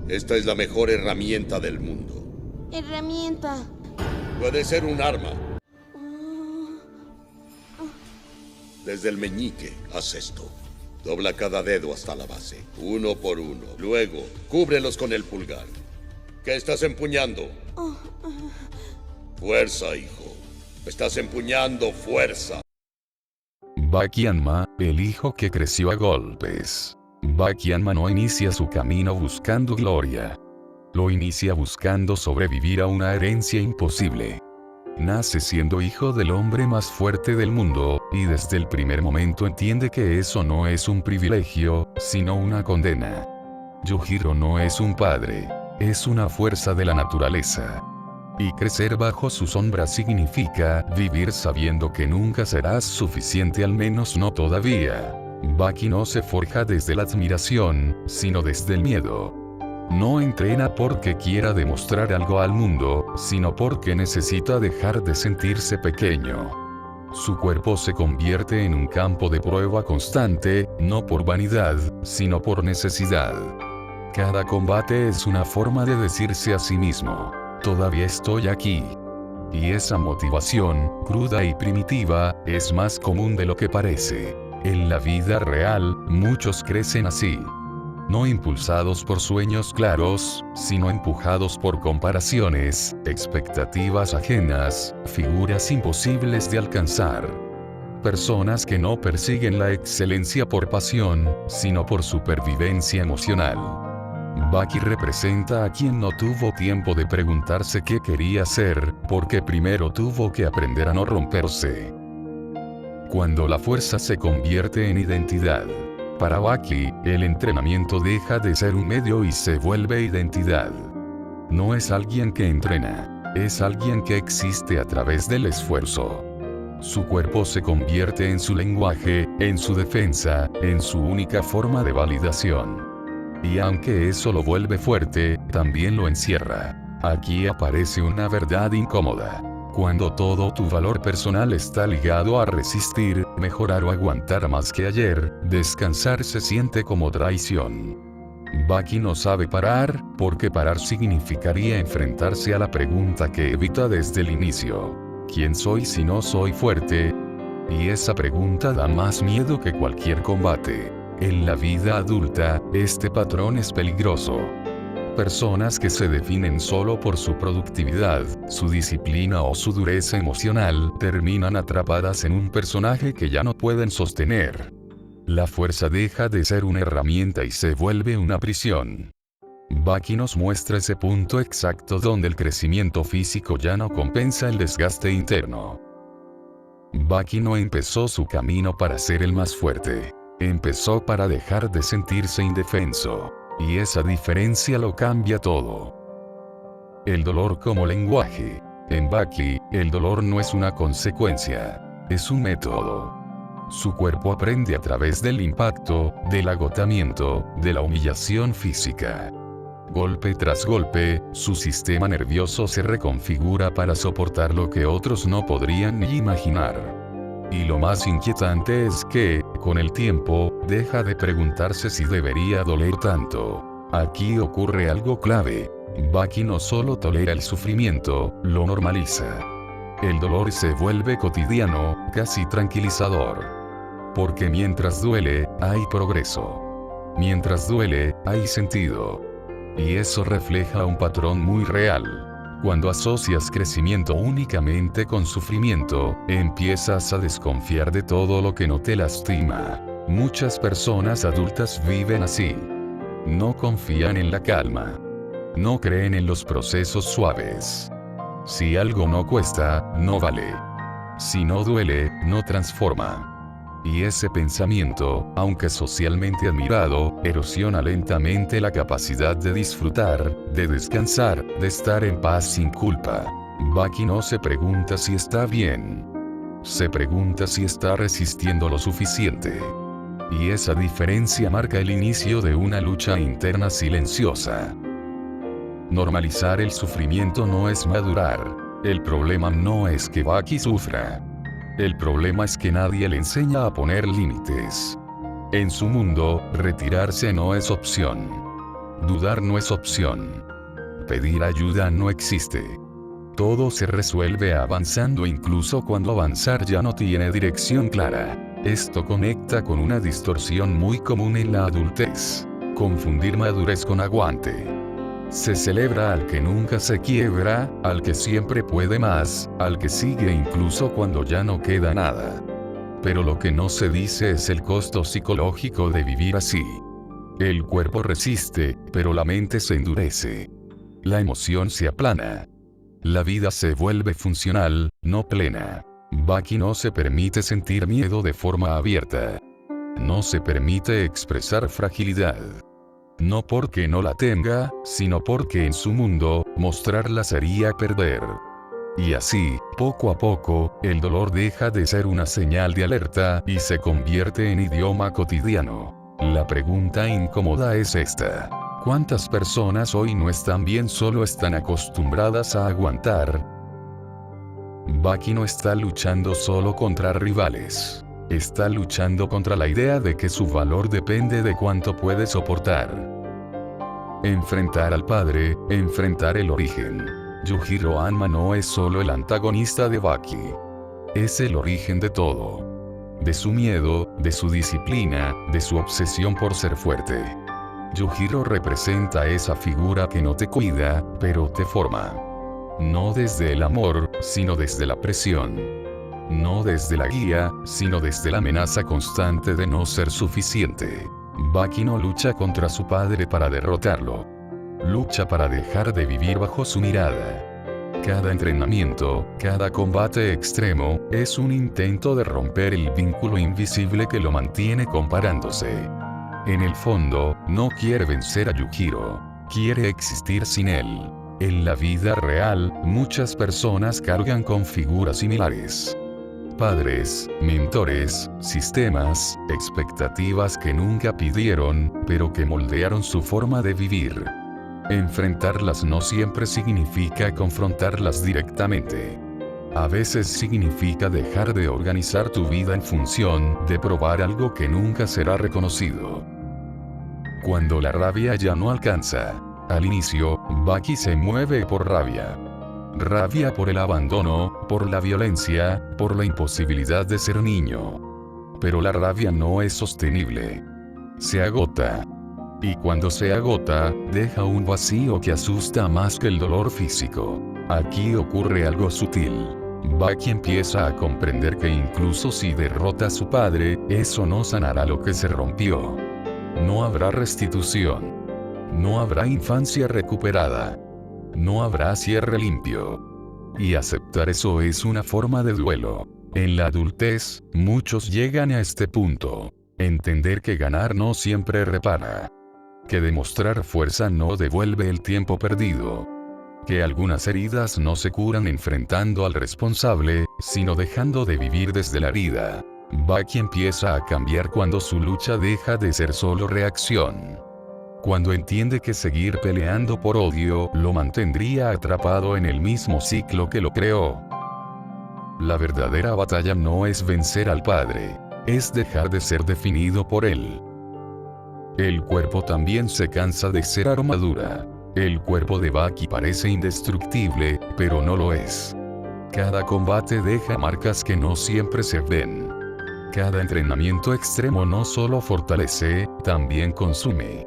Esta es la mejor herramienta del mundo. Herramienta. Puede ser un arma. Desde el meñique, haz esto. Dobla cada dedo hasta la base, uno por uno. Luego, cúbrelos con el pulgar. ¿Qué estás empuñando? Fuerza, hijo. Estás empuñando fuerza. Bakianma, el hijo que creció a golpes. Bakianma no inicia su camino buscando gloria. Lo inicia buscando sobrevivir a una herencia imposible. Nace siendo hijo del hombre más fuerte del mundo, y desde el primer momento entiende que eso no es un privilegio, sino una condena. Yujiro no es un padre, es una fuerza de la naturaleza. Y crecer bajo su sombra significa vivir sabiendo que nunca serás suficiente, al menos no todavía. Baki no se forja desde la admiración, sino desde el miedo. No entrena porque quiera demostrar algo al mundo, sino porque necesita dejar de sentirse pequeño. Su cuerpo se convierte en un campo de prueba constante, no por vanidad, sino por necesidad. Cada combate es una forma de decirse a sí mismo: todavía estoy aquí. Y esa motivación, cruda y primitiva, es más común de lo que parece. En la vida real, muchos crecen así. No impulsados por sueños claros, sino empujados por comparaciones, expectativas ajenas, figuras imposibles de alcanzar. Personas que no persiguen la excelencia por pasión, sino por supervivencia emocional. Baki representa a quien no tuvo tiempo de preguntarse qué quería ser, porque primero tuvo que aprender a no romperse. Cuando la fuerza se convierte en identidad. Para Baki, el entrenamiento deja de ser un medio y se vuelve identidad. No es alguien que entrena, es alguien que existe a través del esfuerzo. Su cuerpo se convierte en su lenguaje, en su defensa, en su única forma de validación. Y aunque eso lo vuelve fuerte, también lo encierra. Aquí aparece una verdad incómoda. Cuando todo tu valor personal está ligado a resistir, mejorar o aguantar más que ayer, descansar se siente como traición. Baki no sabe parar, porque parar significaría enfrentarse a la pregunta que evita desde el inicio: ¿quién soy si no soy fuerte? Y esa pregunta da más miedo que cualquier combate. En la vida adulta, este patrón es peligroso. Personas que se definen solo por su productividad, su disciplina o su dureza emocional, terminan atrapadas en un personaje que ya no pueden sostener. La fuerza deja de ser una herramienta y se vuelve una prisión. Baki nos muestra ese punto exacto donde el crecimiento físico ya no compensa el desgaste interno. Baki no empezó su camino para ser el más fuerte. Empezó para dejar de sentirse indefenso. Y esa diferencia lo cambia todo. El dolor como lenguaje. En Baki, el dolor no es una consecuencia, es un método. Su cuerpo aprende a través del impacto, del agotamiento, de la humillación física. Golpe tras golpe, su sistema nervioso se reconfigura para soportar lo que otros no podrían ni imaginar. Y lo más inquietante es que, con el tiempo, deja de preguntarse si debería doler tanto. Aquí ocurre algo clave. Baki no solo tolera el sufrimiento, lo normaliza. El dolor se vuelve cotidiano, casi tranquilizador. Porque mientras duele, hay progreso. Mientras duele, hay sentido. Y eso refleja un patrón muy real. Cuando asocias crecimiento únicamente con sufrimiento, empiezas a desconfiar de todo lo que no te lastima. Muchas personas adultas viven así. No confían en la calma. No creen en los procesos suaves. Si algo no cuesta, no vale. Si no duele, no transforma. Y ese pensamiento, aunque socialmente admirado, erosiona lentamente la capacidad de disfrutar, de descansar, de estar en paz sin culpa. Baki no se pregunta si está bien. Se pregunta si está resistiendo lo suficiente. Y esa diferencia marca el inicio de una lucha interna silenciosa. Normalizar el sufrimiento no es madurar. El problema no es que Baki sufra. El problema es que nadie le enseña a poner límites. En su mundo, retirarse no es opción. Dudar no es opción. Pedir ayuda no existe. Todo se resuelve avanzando incluso cuando avanzar ya no tiene dirección clara. Esto conecta con una distorsión muy común en la adultez. Confundir madurez con aguante. Se celebra al que nunca se quiebra, al que siempre puede más, al que sigue incluso cuando ya no queda nada. Pero lo que no se dice es el costo psicológico de vivir así. El cuerpo resiste, pero la mente se endurece. La emoción se aplana. La vida se vuelve funcional, no plena. Baki no se permite sentir miedo de forma abierta. No se permite expresar fragilidad. No porque no la tenga, sino porque en su mundo, mostrarla sería perder. Y así, poco a poco, el dolor deja de ser una señal de alerta y se convierte en idioma cotidiano. La pregunta incómoda es esta. ¿Cuántas personas hoy no están bien, solo están acostumbradas a aguantar? Baki no está luchando solo contra rivales. Está luchando contra la idea de que su valor depende de cuánto puede soportar. Enfrentar al padre, enfrentar el origen. Yujiro Hanma no es solo el antagonista de Baki. Es el origen de todo. De su miedo, de su disciplina, de su obsesión por ser fuerte. Yujiro representa esa figura que no te cuida, pero te forma. No desde el amor, sino desde la presión. No desde la guía, sino desde la amenaza constante de no ser suficiente. Baki no lucha contra su padre para derrotarlo. Lucha para dejar de vivir bajo su mirada. Cada entrenamiento, cada combate extremo, es un intento de romper el vínculo invisible que lo mantiene comparándose. En el fondo, no quiere vencer a Yujiro. Quiere existir sin él. En la vida real, muchas personas cargan con figuras similares. Padres, mentores, sistemas, expectativas que nunca pidieron, pero que moldearon su forma de vivir. Enfrentarlas no siempre significa confrontarlas directamente. A veces significa dejar de organizar tu vida en función de probar algo que nunca será reconocido. Cuando la rabia ya no alcanza. Al inicio, Baki se mueve por rabia. Rabia por el abandono, por la violencia, por la imposibilidad de ser niño. Pero la rabia no es sostenible. Se agota. Y cuando se agota, deja un vacío que asusta más que el dolor físico. Aquí ocurre algo sutil. Baki empieza a comprender que incluso si derrota a su padre, eso no sanará lo que se rompió. No habrá restitución. No habrá infancia recuperada. No habrá cierre limpio. Y aceptar eso es una forma de duelo. En la adultez, muchos llegan a este punto. Entender que ganar no siempre repara. Que demostrar fuerza no devuelve el tiempo perdido. Que algunas heridas no se curan enfrentando al responsable, sino dejando de vivir desde la herida. Baki empieza a cambiar cuando su lucha deja de ser solo reacción. Cuando entiende que seguir peleando por odio lo mantendría atrapado en el mismo ciclo que lo creó. La verdadera batalla no es vencer al padre, es dejar de ser definido por él. El cuerpo también se cansa de ser armadura. El cuerpo de Baki parece indestructible, pero no lo es. Cada combate deja marcas que no siempre se ven. Cada entrenamiento extremo no solo fortalece, también consume.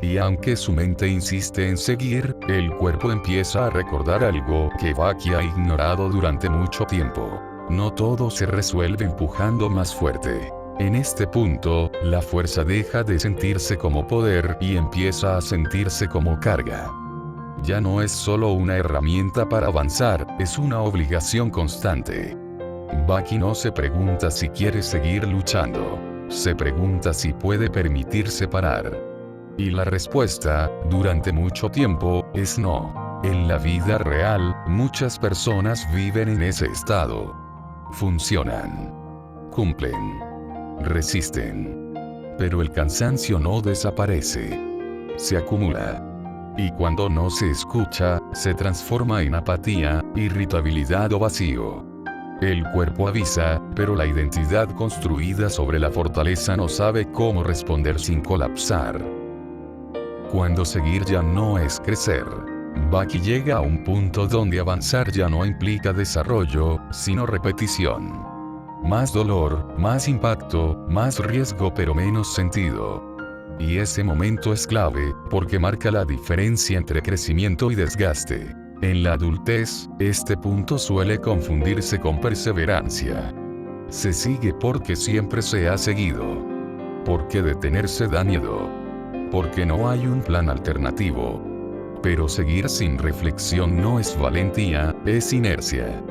Y aunque su mente insiste en seguir, el cuerpo empieza a recordar algo que Baki ha ignorado durante mucho tiempo. No todo se resuelve empujando más fuerte. En este punto, la fuerza deja de sentirse como poder y empieza a sentirse como carga. Ya no es solo una herramienta para avanzar, es una obligación constante. Baki no se pregunta si quiere seguir luchando. Se pregunta si puede permitirse parar. Y la respuesta, durante mucho tiempo, es no. En la vida real, muchas personas viven en ese estado. Funcionan. Cumplen. Resisten. Pero el cansancio no desaparece. Se acumula. Y cuando no se escucha, se transforma en apatía, irritabilidad o vacío. El cuerpo avisa, pero la identidad construida sobre la fortaleza no sabe cómo responder sin colapsar. Cuando seguir ya no es crecer. Baki llega a un punto donde avanzar ya no implica desarrollo, sino repetición. Más dolor, más impacto, más riesgo pero menos sentido. Y ese momento es clave, porque marca la diferencia entre crecimiento y desgaste. En la adultez, este punto suele confundirse con perseverancia. Se sigue porque siempre se ha seguido. Porque detenerse da miedo. Porque no hay un plan alternativo. Pero seguir sin reflexión no es valentía, es inercia.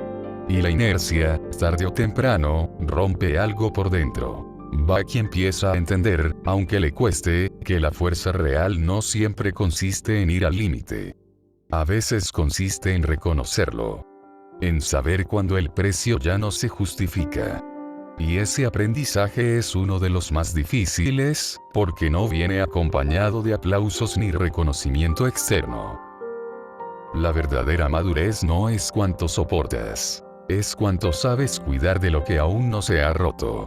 Y la inercia, tarde o temprano, rompe algo por dentro. Baki empieza a entender, aunque le cueste, que la fuerza real no siempre consiste en ir al límite. A veces consiste en reconocerlo. En saber cuando el precio ya no se justifica. Y ese aprendizaje es uno de los más difíciles, porque no viene acompañado de aplausos ni reconocimiento externo. La verdadera madurez no es cuánto soportas. Es cuánto sabes cuidar de lo que aún no se ha roto.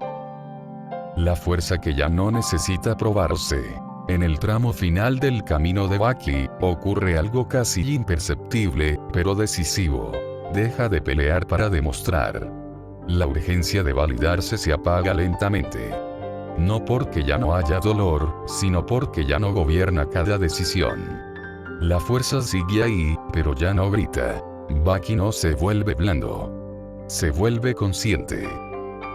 La fuerza que ya no necesita probarse. En el tramo final del camino de Baki, ocurre algo casi imperceptible, pero decisivo. Deja de pelear para demostrar. La urgencia de validarse se apaga lentamente. No porque ya no haya dolor, sino porque ya no gobierna cada decisión. La fuerza sigue ahí, pero ya no grita. Baki no se vuelve blando. Se vuelve consciente.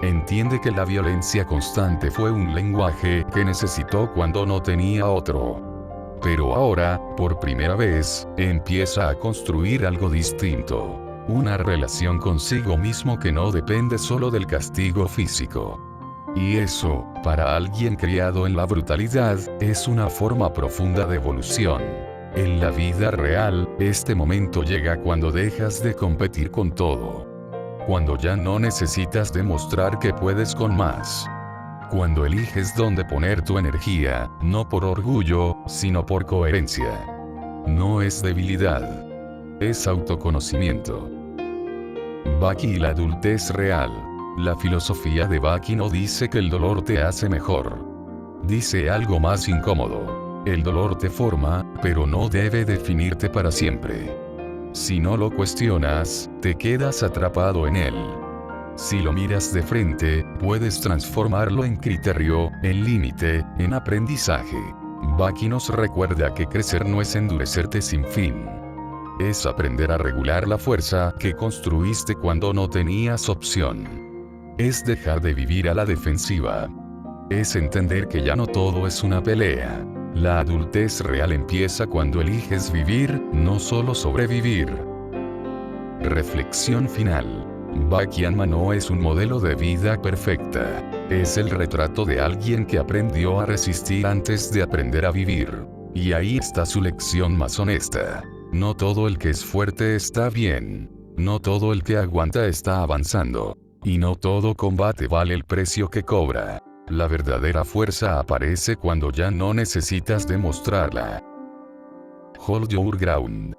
Entiende que la violencia constante fue un lenguaje que necesitó cuando no tenía otro. Pero ahora, por primera vez, empieza a construir algo distinto. Una relación consigo mismo que no depende solo del castigo físico. Y eso, para alguien criado en la brutalidad, es una forma profunda de evolución. En la vida real, este momento llega cuando dejas de competir con todo. Cuando ya no necesitas demostrar que puedes con más. Cuando eliges dónde poner tu energía, no por orgullo, sino por coherencia. No es debilidad. Es autoconocimiento. Baki y la adultez real. La filosofía de Baki no dice que el dolor te hace mejor. Dice algo más incómodo. El dolor te forma, pero no debe definirte para siempre. Si no lo cuestionas, te quedas atrapado en él. Si lo miras de frente, puedes transformarlo en criterio, en límite, en aprendizaje. Baki nos recuerda que crecer no es endurecerte sin fin. Es aprender a regular la fuerza que construiste cuando no tenías opción. Es dejar de vivir a la defensiva. Es entender que ya no todo es una pelea. La adultez real empieza cuando eliges vivir, no solo sobrevivir. Reflexión final. Baki Hanma no es un modelo de vida perfecta. Es el retrato de alguien que aprendió a resistir antes de aprender a vivir. Y ahí está su lección más honesta. No todo el que es fuerte está bien. No todo el que aguanta está avanzando. Y no todo combate vale el precio que cobra. La verdadera fuerza aparece cuando ya no necesitas demostrarla. Hold your ground.